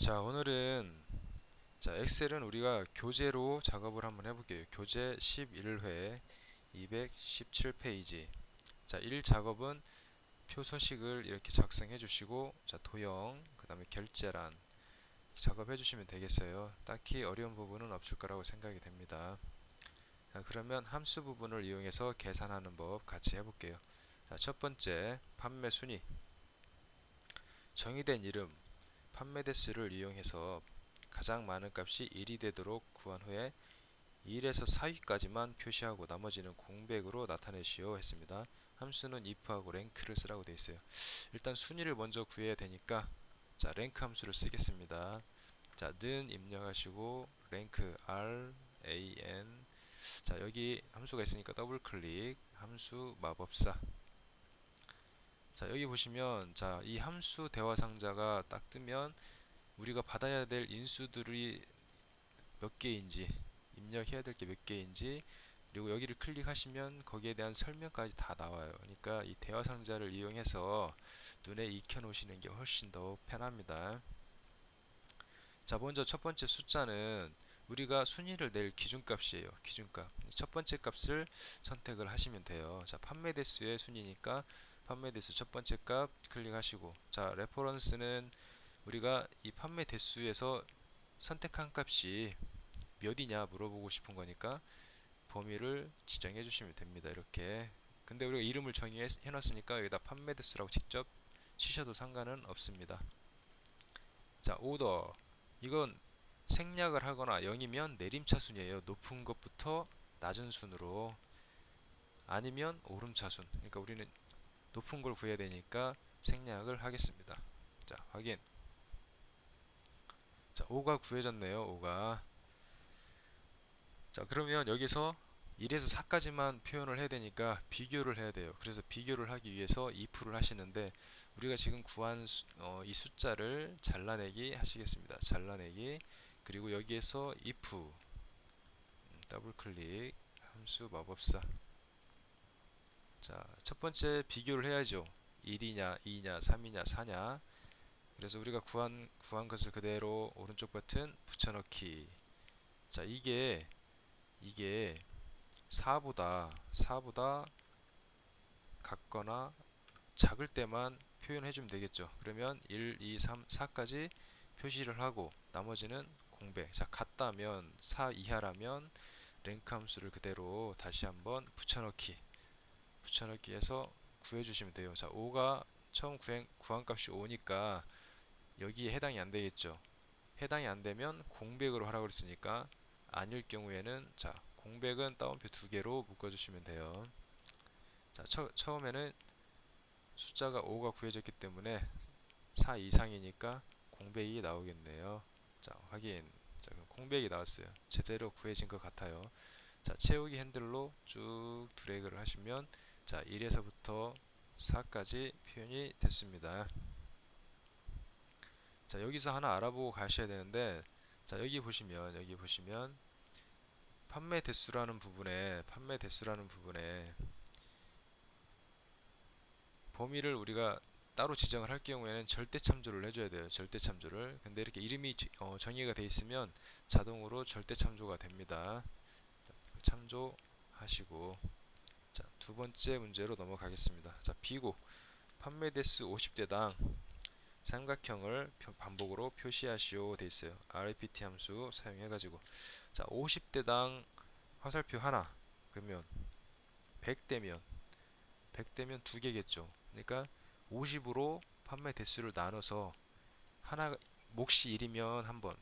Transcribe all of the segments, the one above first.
자, 오늘은 엑셀은 우리가 교재로 작업을 한번 해볼게요. 교재 11회 217페이지. 자, 1 작업은 표 서식을 이렇게 작성해 주시고, 자, 도형, 그 다음에 결제란 작업해 주시면 되겠어요. 딱히 어려운 부분은 없을 거라고 생각이 됩니다. 자, 그러면 함수 부분을 이용해서 계산하는 법 같이 해볼게요. 자, 첫 번째, 판매 순위. 정의된 이름, 판매 대수를 이용해서 가장 많은 값이 1이 되도록 구한 후에 1에서 4위까지만 표시하고 나머지는 공백으로 나타내시오 했습니다. 함수는 if하고 랭크를 쓰라고 되어 있어요. 일단 순위를 먼저 구해야 되니까 자, 랭크 함수를 쓰겠습니다. 자, 는 입력하시고 랭크 ran. 자, 여기 함수가 있으니까 더블 클릭. 함수 마법사. 자, 여기 보시면 자, 이 함수 대화 상자가 딱 뜨면 우리가 받아야 될 인수들이 몇 개인지, 입력해야 될 게 몇 개인지, 그리고 여기를 클릭하시면 거기에 대한 설명까지 다 나와요. 그러니까 이 대화 상자를 이용해서 눈에 익혀 놓으시는 게 훨씬 더 편합니다. 자, 먼저 첫 번째 숫자는 우리가 순위를 낼 기준값이에요. 기준값. 첫 번째 값을 선택을 하시면 돼요. 자, 판매 대수의 순위니까 판매 대수 첫 번째 값 클릭하시고, 자, 레퍼런스는 우리가 이 판매 대수에서 선택한 값이 몇이냐 물어보고 싶은 거니까 범위를 지정해 주시면 됩니다. 이렇게. 근데 우리가 이름을 정의해 놨으니까 여기다 판매 대수라고 직접 치셔도 상관은 없습니다. 자, 오더. 이건 생략을 하거나 0이면 내림차순이에요. 높은 것부터 낮은 순으로. 아니면 오름차순. 그러니까 우리는 높은 걸 구해야 되니까 생략을 하겠습니다. 자, 확인. 자, 5가 구해졌네요. 5가. 자, 그러면 여기서 1에서 4까지만 표현을 해야 되니까 비교를 해야 돼요. 그래서 비교를 하기 위해서 if를 하시는데 우리가 지금 구한 이 숫자를 잘라내기 하시겠습니다. 잘라내기. 그리고 여기에서 if 더블 클릭 함수 마법사. 자, 첫 번째 비교를 해야죠. 1이냐, 2냐, 3이냐, 4냐. 그래서 우리가 구한 것을 그대로 오른쪽 버튼 붙여넣기. 자, 이게 4보다 같거나 작을 때만 표현해주면 되겠죠. 그러면 1, 2, 3, 4까지 표시를 하고 나머지는 공백. 자, 같다면 4 이하라면 랭크 함수를 그대로 다시 한번 붙여넣기 해서 구해주시면 돼요. 자, 5가 처음 구한 값이 5니까 여기에 해당이 안 되겠죠. 해당이 안 되면 공백으로 하라고 그랬으니까 아닐 경우에는 자, 공백은 따옴표 두 개로 묶어주시면 돼요. 자, 처음에는 숫자가 5가 구해졌기 때문에 4 이상이니까 공백이 나오겠네요. 자, 확인. 자, 그럼 공백이 나왔어요. 제대로 구해진 것 같아요. 자, 채우기 핸들로 쭉 드래그를 하시면 자, 1에서부터 4까지 표현이 됐습니다. 자, 여기서 하나 알아보고 가셔야 되는데 자, 여기 보시면 판매 대수라는 부분에 범위를 우리가 따로 지정을 할 경우에는 절대 참조를 해줘야 돼요. 절대 참조를. 근데 이렇게 이름이 정의가 돼 있으면 자동으로 절대 참조가 됩니다. 참조하시고 자, 두 번째 문제로 넘어가겠습니다. 자, 비고 판매 대수 50대당 삼각형을 반복으로 표시하시오 돼 있어요. rept 함수 사용해가지고 자, 50대당 화살표 하나 그러면 100대면 두 개겠죠. 그러니까 50으로 판매 대수를 나눠서 하나 몫이 1이면 한 번,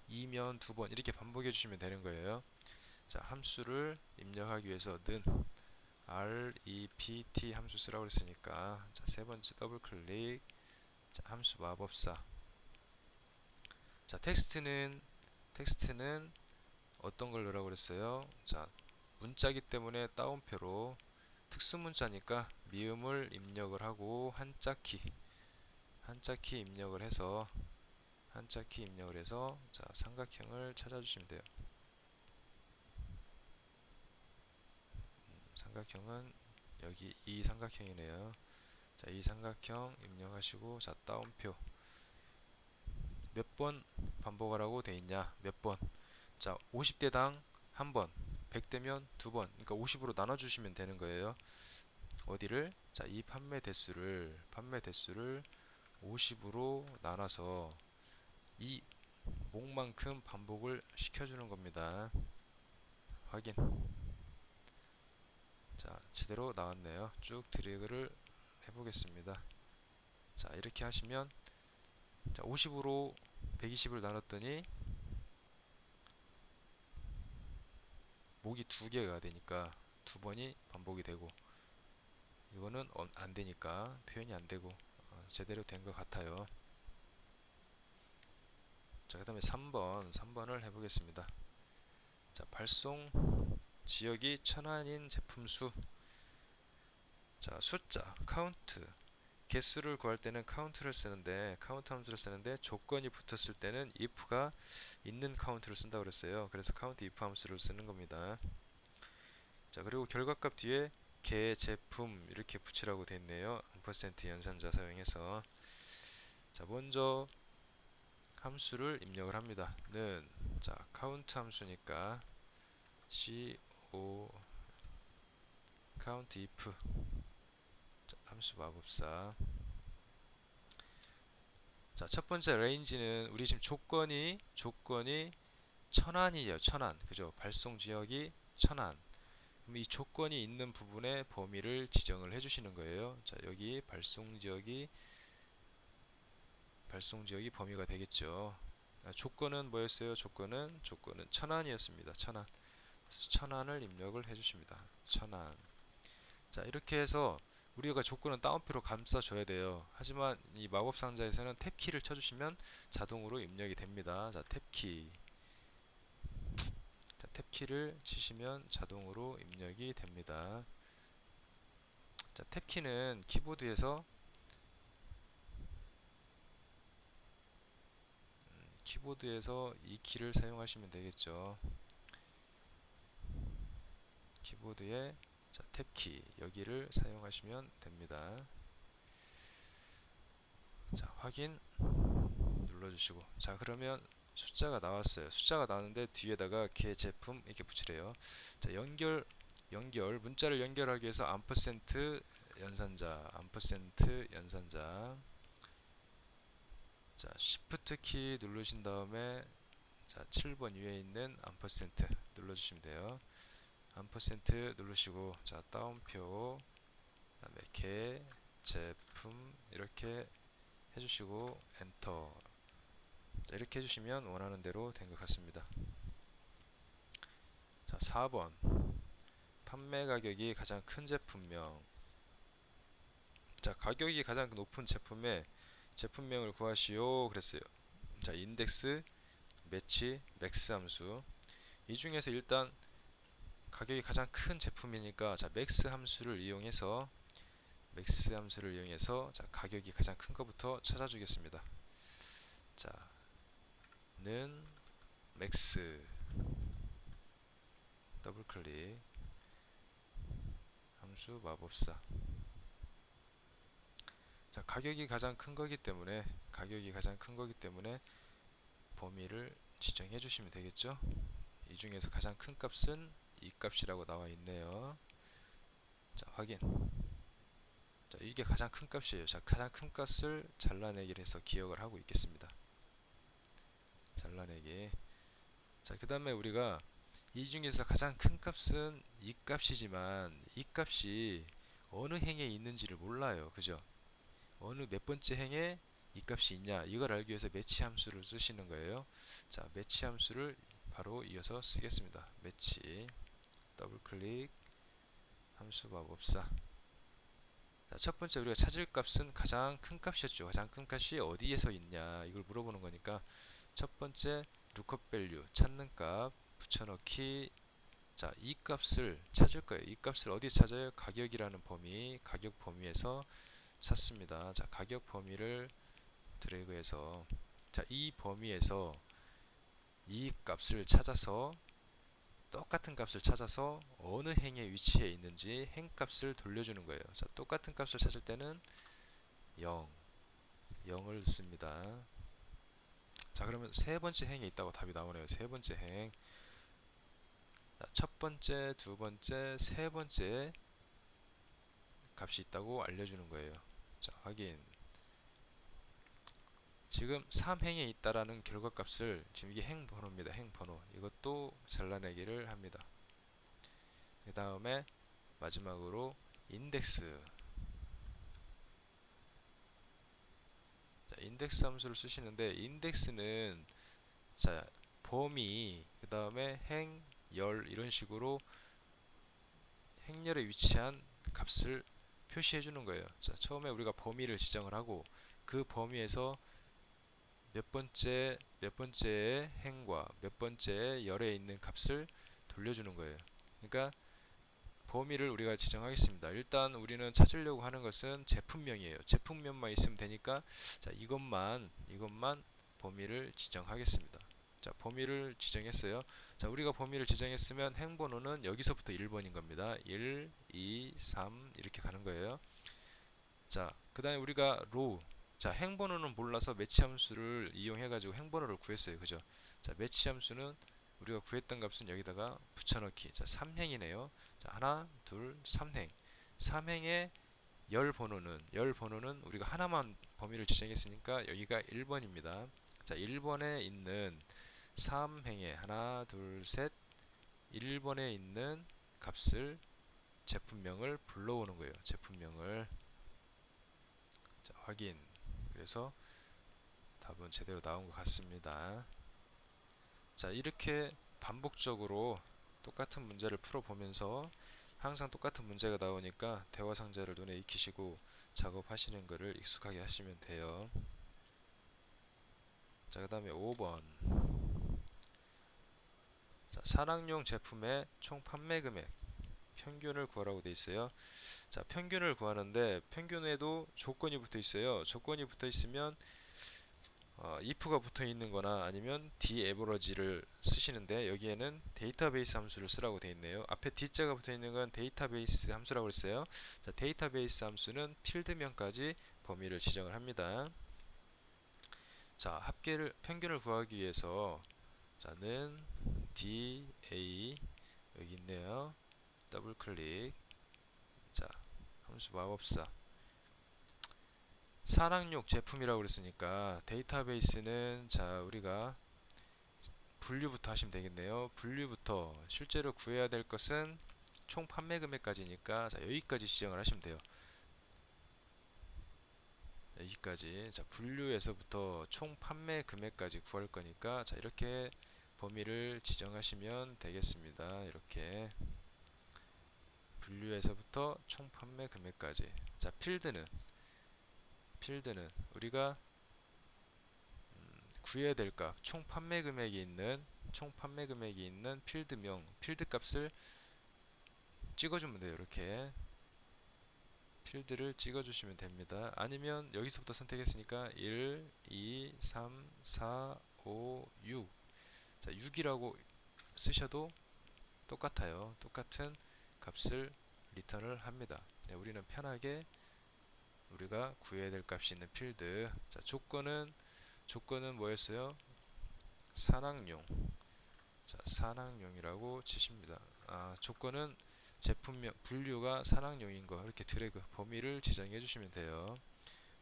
2면 두 번 이렇게 반복해 주시면 되는 거예요. 자, 함수를 입력하기 위해서 는 rept 함수 쓰라고 했으니까 자, 세 번째 더블 클릭. 자, 함수 마법사. 자, 텍스트는 어떤 걸 넣으라고 그랬어요? 자, 문자기 때문에 따옴표로 특수 문자니까 미음을 입력을 하고 한자키 입력을 해서 자, 삼각형을 찾아주시면 돼요. 삼각형은 여기 이 삼각형이네요. 자, 이 삼각형 입력하시고 자, 따옴표 몇 번 반복하라고 돼 있냐, 몇 번. 자, 50대당 한 번, 100대면 두 번. 그러니까 50으로 나눠 주시면 되는 거예요. 어디를? 자, 이 판매 대수를 50으로 나눠서 이 목만큼 반복을 시켜주는 겁니다. 확인. 자, 제대로 나왔네요. 쭉 드래그를 해보겠습니다. 자, 이렇게 하시면, 자, 50으로 120을 나눴더니 목이 두 개가 되니까 두 번이 반복이 되고, 이거는 안 되니까 표현이 안 되고, 제대로 된 것 같아요. 자, 그 다음에 3번을 해보겠습니다. 자, 발송 지역이 천안인 제품 수. 자, 숫자, 카운트. 개수를 구할 때는 카운트 함수를 쓰는데 조건이 붙었을 때는 if가 있는 카운트를 쓴다고 그랬어요. 그래서 카운트 if 함수를 쓰는 겁니다. 자, 그리고 결과값 뒤에 개, 제품 이렇게 붙이라고 되어 있네요. %, 연산자 사용해서. 자, 먼저 함수를 입력을 합니다. 는, 자, 카운트 함수니까 co count if. 자, 함수 마법사. 자, 첫 번째 레인지는 우리 지금 조건이 천안이에요. 천안. 그죠? 발송 지역이 천안. 그럼 이 조건이 있는 부분의 범위를 지정을 해 주시는 거예요. 자, 여기 발송 지역이 범위가 되겠죠. 조건은 뭐였어요? 조건은 천안이었습니다. 천안. 그래서 천안을 입력을 해 주십니다. 천안. 자, 이렇게 해서 우리가 조건은 따옴표로 감싸 줘야 돼요. 하지만 이 마법 상자에서는 탭키를 쳐 주시면 자동으로 입력이 됩니다. 자, 탭키. 자, 탭키를 치시면 자동으로 입력이 됩니다. 자, 탭키는 키보드에서 이 키를 사용하시면 되겠죠. 키보드에 자, 탭키 여기를 사용하시면 됩니다. 자, 확인 눌러주시고, 자, 그러면 숫자가 나왔어요. 숫자가 나왔는데 뒤에다가 개 제품 이렇게 붙이래요. 자, 문자를 연결하기 위해서 암퍼센트 연산자. 자, Shift 키 누르신 다음에 자, 7번 위에 있는 암퍼센트 눌러주시면 돼요. 암퍼센트 누르시고, 자, 따옴표, 그다음에 개, 제품 이렇게 해주시고 엔터. 자, 이렇게 해주시면 원하는 대로 된 것 같습니다. 자, 4번 판매 가격이 가장 큰 제품명. 자, 가격이 가장 높은 제품의 제품명을 구하시오 그랬어요. 자, 인덱스, 매치, 맥스 함수. 이 중에서 일단 가격이 가장 큰 제품이니까 자, 맥스 함수를 이용해서 자, 가격이 가장 큰 것부터 찾아주겠습니다. 자, 는 맥스 더블 클릭 함수 마법사. 자, 가격이 가장 큰 거기 때문에 범위를 지정해 주시면 되겠죠. 이 중에서 가장 큰 값은 이 값이라고 나와 있네요. 자, 확인. 자, 이게 가장 큰 값이에요. 자, 가장 큰 값을 잘라내기를 해서 기억을 하고 있겠습니다. 잘라내기. 자, 그 다음에 우리가 이 중에서 가장 큰 값은 이 값이지만 이 값이 어느 행에 있는지를 몰라요. 그죠? 어느 몇 번째 행에 이 값이 있냐, 이걸 알기 위해서 매치 함수를 쓰시는 거예요. 자, 매치 함수를 바로 이어서 쓰겠습니다. 매치 더블 클릭 함수 마법사. 자, 첫 번째 우리가 찾을 값은 가장 큰 값이었죠. 가장 큰 값이 어디에서 있냐, 이걸 물어보는 거니까 첫 번째 lookup value 찾는 값 붙여넣기. 자, 이 값을 찾을 거예요. 이 값을 어디 찾아요? 가격이라는 가격 범위에서 찾습니다. 자, 가격 범위를 드래그해서, 자, 이 범위에서 이 값을 찾아서 똑같은 값을 찾아서 어느 행의 위치에 있는지 행 값을 돌려주는 거예요. 자, 똑같은 값을 찾을 때는 0을 씁니다. 자, 그러면 세 번째 행에 있다고 답이 나오네요. 세 번째 행. 자, 첫 번째, 두 번째, 세 번째 값이 있다고 알려주는 거예요. 자, 확인. 지금 3행에 있다라는 결과값을 지금 이게 행번호입니다. 행번호. 이것도 잘라내기를 합니다. 그 다음에 마지막으로 인덱스. 자, 인덱스 함수를 쓰시는데 인덱스는 자, 범위, 그 다음에 행, 열 이런 식으로 행렬에 위치한 값을 표시해 주는 거예요. 자, 처음에 우리가 범위를 지정을 하고 그 범위에서 몇 번째의 행과 몇 번째의 열에 있는 값을 돌려주는 거예요. 그러니까 범위를 우리가 지정하겠습니다. 일단 우리는 찾으려고 하는 것은 제품명이에요. 제품명만 있으면 되니까 자, 이것만 범위를 지정하겠습니다. 자, 범위를 지정했어요. 자, 우리가 범위를 지정했으면 행번호는 여기서부터 1번인 겁니다. 1, 2, 3 이렇게 가는 거예요. 자, 그 다음에 우리가 로우. 자, 행번호는 몰라서 매치 함수를 이용해 가지고 행번호를 구했어요. 그죠? 자, 매치 함수는 우리가 구했던 값은 여기다가 붙여넣기. 자, 3행이네요. 자, 하나, 둘, 3행. 3행의 열 번호는 우리가 하나만 범위를 지정했으니까 여기가 1번입니다. 자, 1번에 있는 3행의 하나, 둘, 셋 1번에 있는 값을 제품명을 불러오는 거예요. 제품명을. 자, 확인. 그래서 답은 제대로 나온 것 같습니다. 자, 이렇게 반복적으로 똑같은 문제를 풀어보면서 항상 똑같은 문제가 나오니까 대화 상자를 눈에 익히시고 작업하시는 것을 익숙하게 하시면 돼요. 자, 그 다음에 5번. 자, 산악용 제품의 총 판매 금액 평균을 구하라고 되어 있어요. 자, 평균을 구하는데 평균에도 조건이 붙어 있어요. 조건이 붙어 있으면 if가 붙어 있는 거나 아니면 daverage를 쓰시는데 여기에는 데이터베이스 함수를 쓰라고 되어 있네요. 앞에 d자가 붙어 있는 건 데이터베이스 함수라고 했어요. 자, 데이터베이스 함수는 필드명까지 범위를 지정을 합니다. 자, 평균을 구하기 위해서 자는 da 여기 있네요. 더블 클릭. 자, 함수 마법사 산악용 제품이라고 그랬으니까 데이터베이스는 자, 우리가 분류부터 하시면 되겠네요. 분류부터 실제로 구해야 될 것은 총 판매 금액까지니까 자, 여기까지 지정을 하시면 돼요. 여기까지. 자, 분류에서부터 총 판매 금액까지 구할 거니까 자, 이렇게 범위를 지정하시면 되겠습니다. 이렇게 분류에서부터 총 판매 금액까지. 자, 필드는 우리가 구해야 될 값, 총 판매 금액이 있는 필드명, 필드 값을 찍어주면 돼요. 이렇게 필드를 찍어주시면 됩니다. 아니면 여기서부터 선택했으니까 1, 2, 3, 4, 5, 6. 자, 6이라고 쓰셔도 똑같아요. 똑같은 값을 리턴을 합니다. 네, 우리는 편하게 우리가 구해야 될 값이 있는 필드. 자, 조건은 뭐였어요? 산악용. 자, 산악용이라고 치십니다. 조건은 제품명 분류가 산악용인 거 이렇게 드래그 범위를 지정해 주시면 돼요.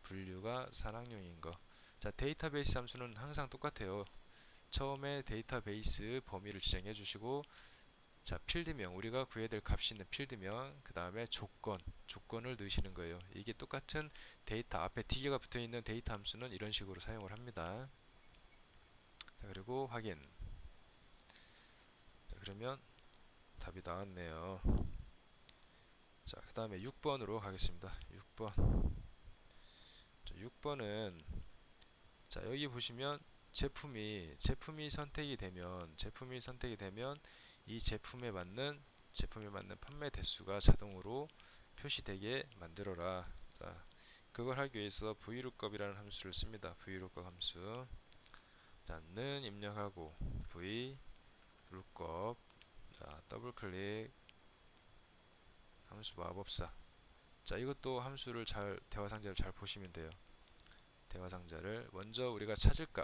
분류가 산악용인 거. 자, 데이터베이스 함수는 항상 똑같아요. 처음에 데이터베이스 범위를 지정해 주시고 자, 필드명 우리가 구해야 될 값이 있는 필드명 그 다음에 조건을 넣으시는 거예요. 이게 똑같은 데이터 앞에 D가 붙어 있는 데이터 함수는 이런 식으로 사용을 합니다. 자, 그리고 확인. 자, 그러면 답이 나왔네요. 자, 그 다음에 6번으로 가겠습니다. 6번. 자, 6번은 자, 여기 보시면 제품이 선택이 되면 이 제품에 맞는 판매 대수가 자동으로 표시되게 만들어라. 자, 그걸 하기 위해서 vlookup이라는 함수를 씁니다. vlookup 함수. 자, 는 입력하고 vlookup. 자, 더블 클릭. 함수 마법사. 자, 이것도 함수를 대화 상자를 잘 보시면 돼요. 대화 상자를 먼저 우리가 찾을 값